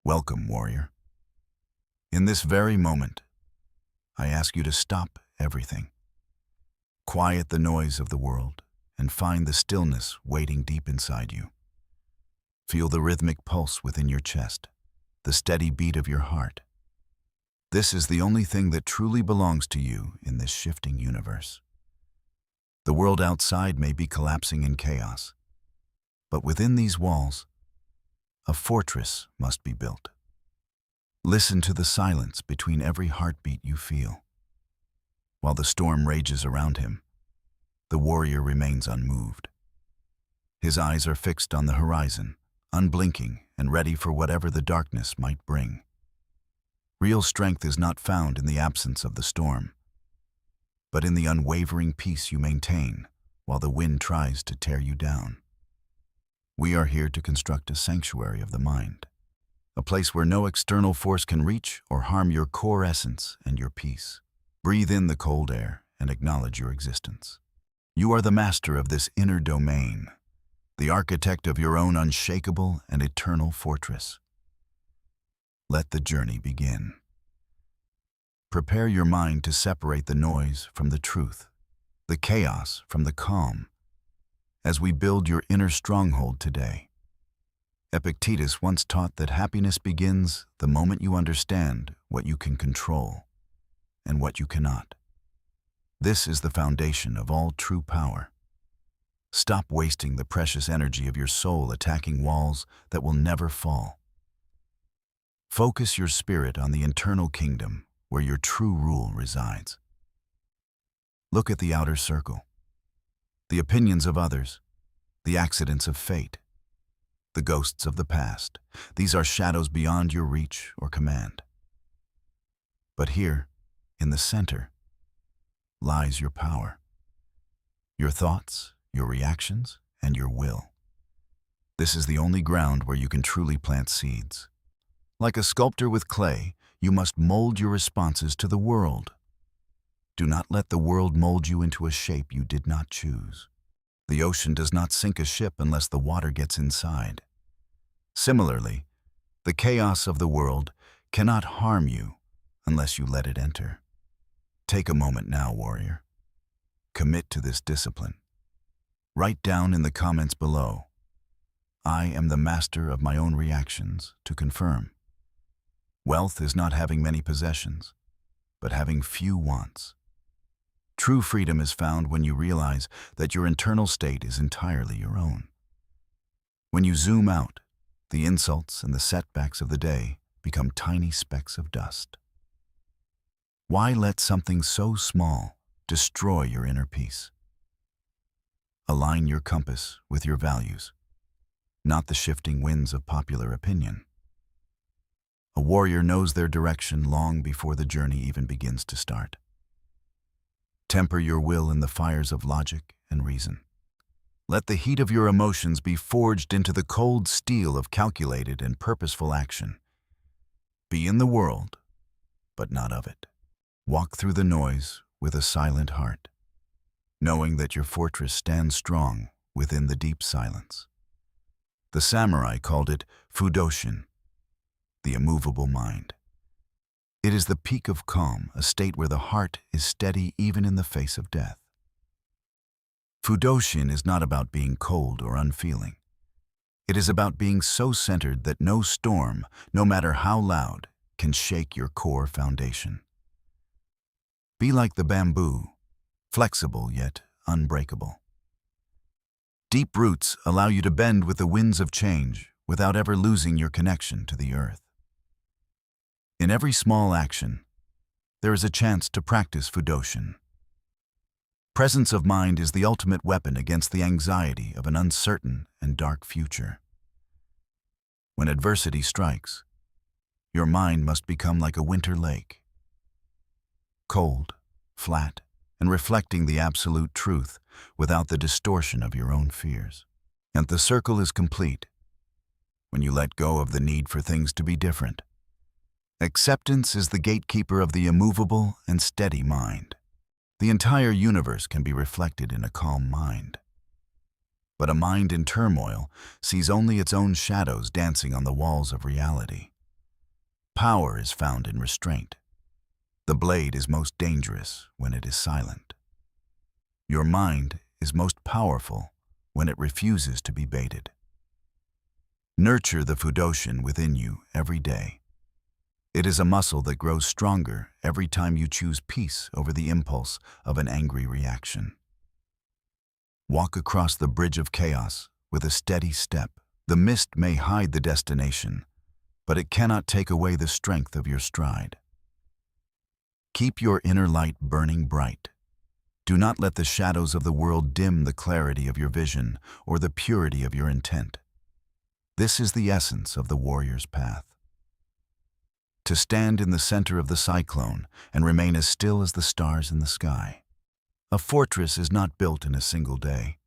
Welcome, warrior. In this very moment, I ask you to stop everything. Quiet the noise of the world and find the stillness waiting deep inside you. Feel the rhythmic pulse within your chest, the steady beat of your heart. This is the only thing that truly belongs to you in this shifting universe. The world outside may be collapsing in chaos, but within these walls, a fortress must be built. Listen to the silence between every heartbeat you feel. While the storm rages around him, the warrior remains unmoved. His eyes are fixed on the horizon, unblinking and ready for whatever the darkness might bring. Real strength is not found in the absence of the storm, but in the unwavering peace you maintain while the wind tries to tear you down. We are here to construct a sanctuary of the mind, a place where no external force can reach or harm your core essence and your peace. Breathe in the cold air and acknowledge your existence. You are the master of this inner domain, the architect of your own unshakable and eternal fortress. Let the journey begin. Prepare your mind to separate the noise from the truth, the chaos from the calm, as we build your inner stronghold today. Epictetus once taught that happiness begins the moment you understand what you can control and what you cannot. This is the foundation of all true power. Stop wasting the precious energy of your soul attacking walls that will never fall. Focus your spirit on the internal kingdom where your true rule resides. Look at the outer circle, the opinions of others, the accidents of fate, the ghosts of the past. These are shadows beyond your reach or command. But here, in the center, lies your power, your thoughts, your reactions, and your will. This is the only ground where you can truly plant seeds. Like a sculptor with clay, you must mold your responses to the world. Do not let the world mold you into a shape you did not choose. The ocean does not sink a ship unless the water gets inside. Similarly, the chaos of the world cannot harm you unless you let it enter. Take a moment now, warrior. Commit to this discipline. Write down in the comments below, "I am the master of my own reactions," to confirm. Wealth is not having many possessions, but having few wants. True freedom is found when you realize that your internal state is entirely your own. When you zoom out, the insults and the setbacks of the day become tiny specks of dust. Why let something so small destroy your inner peace? Align your compass with your values, not the shifting winds of popular opinion. A warrior knows their direction long before the journey even begins to start. Temper your will in the fires of logic and reason. Let the heat of your emotions be forged into the cold steel of calculated and purposeful action. Be in the world, but not of it. Walk through the noise with a silent heart, knowing that your fortress stands strong within the deep silence. The samurai called it fudoshin, the immovable mind. It is the peak of calm, a state where the heart is steady even in the face of death. Fudoshin is not about being cold or unfeeling. It is about being so centered that no storm, no matter how loud, can shake your core foundation. Be like the bamboo, flexible yet unbreakable. Deep roots allow you to bend with the winds of change without ever losing your connection to the earth. In every small action, there is a chance to practice fudoshin. Presence of mind is the ultimate weapon against the anxiety of an uncertain and dark future. When adversity strikes, your mind must become like a winter lake, cold, flat, and reflecting the absolute truth without the distortion of your own fears. And the circle is complete when you let go of the need for things to be different. Acceptance is the gatekeeper of the immovable and steady mind. The entire universe can be reflected in a calm mind. But a mind in turmoil sees only its own shadows dancing on the walls of reality. power is found in restraint. The blade is most dangerous when it is silent. Your mind is most powerful when it refuses to be baited. Nurture the Fudoshin within you every day. It is a muscle that grows stronger every time you choose peace over the impulse of an angry reaction. Walk across the bridge of chaos with a steady step. The mist may hide the destination, but it cannot take away the strength of your stride. Keep your inner light burning bright. Do not let the shadows of the world dim the clarity of your vision or the purity of your intent. This is the essence of the warrior's path. To stand in the center of the cyclone and remain as still as the stars in the sky. A fortress is not built in a single day.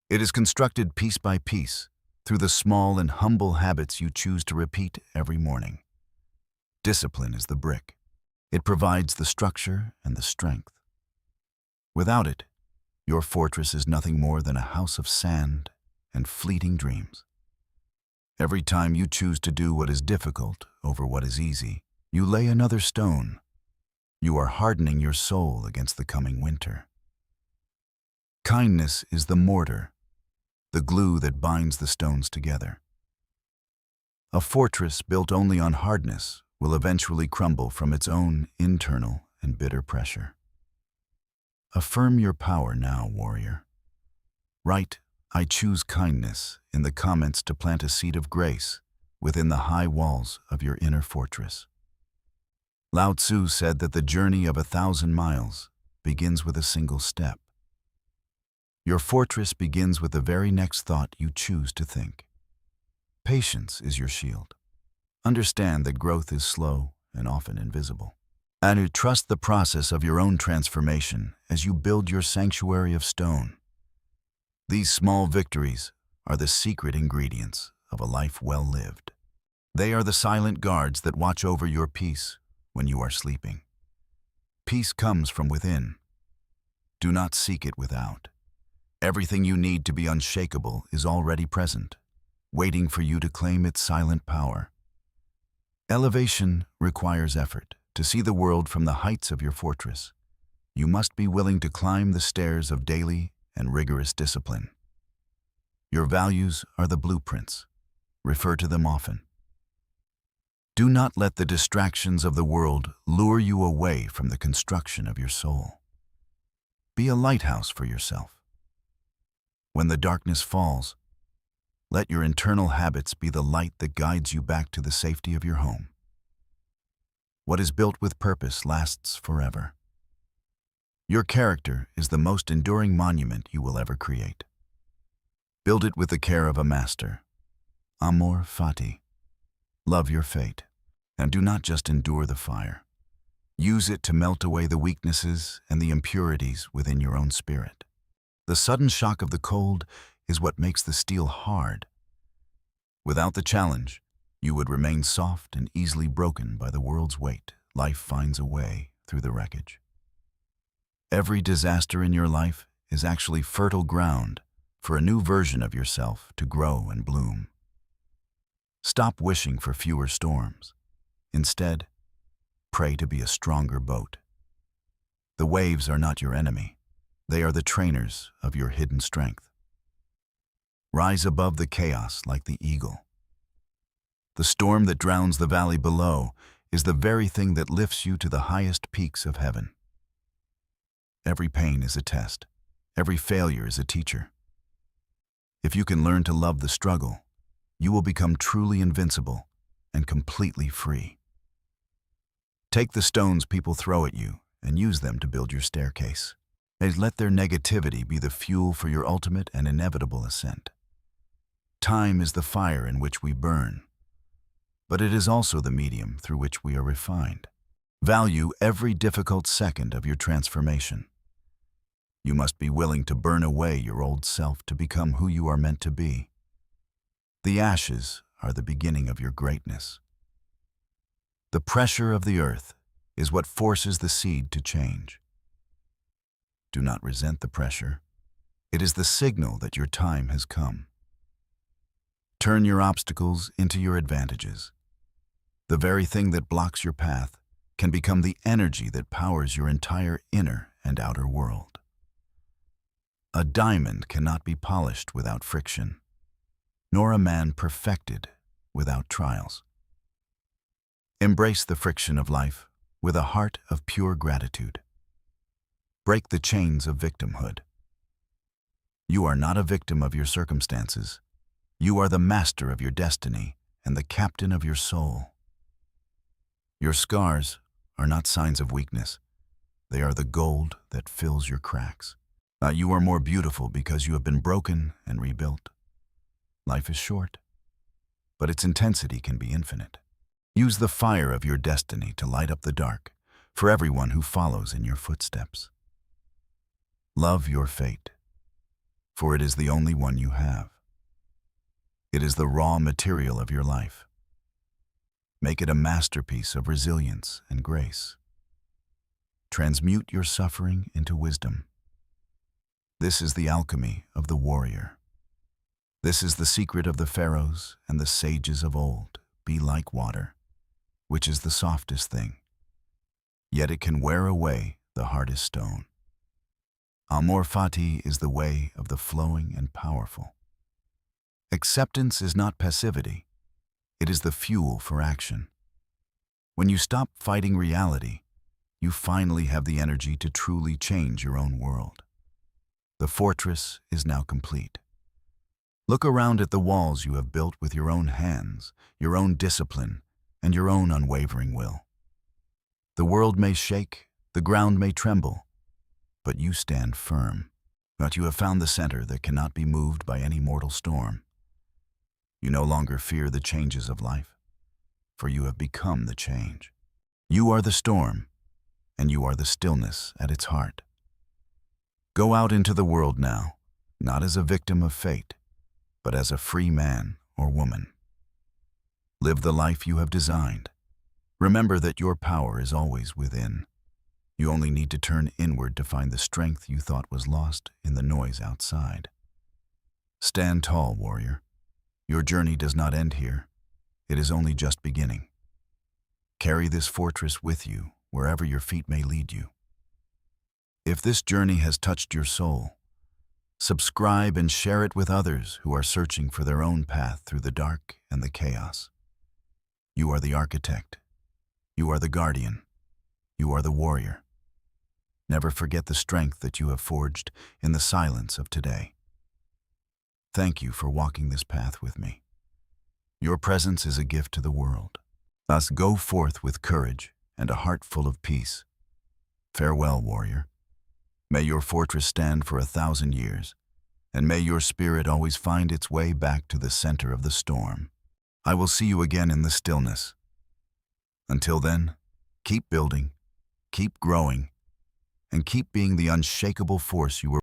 It is constructed piece by piece through the small and humble habits you choose to repeat every morning. Discipline is the brick. It provides the structure and the strength. Without it, your fortress is nothing more than a house of sand and fleeting dreams. Every time you choose to do what is difficult over what is easy, you lay another stone. You are hardening your soul against the coming winter. Kindness is the mortar, the glue that binds the stones together. A fortress built only on hardness will eventually crumble from its own internal and bitter pressure. Affirm your power now, warrior. Write, "I choose kindness," in the comments to plant a seed of grace within the high walls of your inner fortress. Lao Tzu said that the journey of 1,000 miles begins with a single step. Your fortress begins with the very next thought you choose to think. Patience is your shield. Understand that growth is slow and often invisible. And to trust the process of your own transformation as you build your sanctuary of stone. These small victories are the secret ingredients of a life well lived. They are the silent guards that watch over your peace when you are sleeping. Peace comes from within. Do not seek it without. Everything you need to be unshakable is already present, waiting for you to claim its silent power. Elevation requires effort. To see the world from the heights of your fortress, you must be willing to climb the stairs of daily and rigorous discipline. Your values are the blueprints. Refer to them often. Do not let the distractions of the world lure you away from the construction of your soul. Be a lighthouse for yourself. When the darkness falls, let your internal habits be the light that guides you back to the safety of your home. What is built with purpose lasts forever. Your character is the most enduring monument you will ever create. Build it with the care of a master. Amor fati. Love your fate, and do not just endure the fire. Use it to melt away the weaknesses and the impurities within your own spirit. The sudden shock of the cold is what makes the steel hard. Without the challenge, you would remain soft and easily broken by the world's weight. Life finds a way through the wreckage. Every disaster in your life is actually fertile ground for a new version of yourself to grow and bloom. Stop wishing for fewer storms. Instead, pray to be a stronger boat. The waves are not your enemy. They are the trainers of your hidden strength. Rise above the chaos like the eagle. The storm that drowns the valley below is the very thing that lifts you to the highest peaks of heaven. Every pain is a test. Every failure is a teacher. If you can learn to love the struggle, you will become truly invincible and completely free. Take the stones people throw at you and use them to build your staircase. And let their negativity be the fuel for your ultimate and inevitable ascent. Time is the fire in which we burn, but it is also the medium through which we are refined. Value every difficult second of your transformation. You must be willing to burn away your old self to become who you are meant to be. The ashes are the beginning of your greatness. The pressure of the earth is what forces the seed to change. Do not resent the pressure. It is the signal that your time has come. Turn your obstacles into your advantages. The very thing that blocks your path can become the energy that powers your entire inner and outer world. A diamond cannot be polished without friction, nor a man perfected without trials. Embrace the friction of life with a heart of pure gratitude. Break the chains of victimhood. You are not a victim of your circumstances. You are the master of your destiny and the captain of your soul. Your scars are not signs of weakness. They are the gold that fills your cracks. You are more beautiful because you have been broken and rebuilt. Life is short, but its intensity can be infinite. Use the fire of your destiny to light up the dark for everyone who follows in your footsteps. Love your fate, for it is the only one you have. It is the raw material of your life. Make it a masterpiece of resilience and grace. Transmute your suffering into wisdom. This is the alchemy of the warrior. This is the secret of the pharaohs and the sages of old. Be like water, which is the softest thing, yet it can wear away the hardest stone. Amor fati is the way of the flowing and powerful. Acceptance is not passivity. It is the fuel for action. When you stop fighting reality, you finally have the energy to truly change your own world. The fortress is now complete. Look around at the walls you have built with your own hands, your own discipline, and your own unwavering will. The world may shake, the ground may tremble, but you stand firm. But you have found the center that cannot be moved by any mortal storm. You no longer fear the changes of life, for you have become the change. You are the storm, and you are the stillness at its heart. Go out into the world now, not as a victim of fate, but as a free man or woman. Live the life you have designed. Remember that your power is always within. You only need to turn inward to find the strength you thought was lost in the noise outside. Stand tall, warrior. Your journey does not end here. It is only just beginning. Carry this fortress with you wherever your feet may lead you. If this journey has touched your soul, subscribe and share it with others who are searching for their own path through the dark and the chaos. You are the architect. You are the guardian. You are the warrior. Never forget the strength that you have forged in the silence of today. Thank you for walking this path with me. Your presence is a gift to the world. Thus go forth with courage and a heart full of peace. Farewell, warrior. May your fortress stand for 1,000 years, and may your spirit always find its way back to the center of the storm. I will see you again in the stillness. Until then, keep building, keep growing, and keep being the unshakable force you were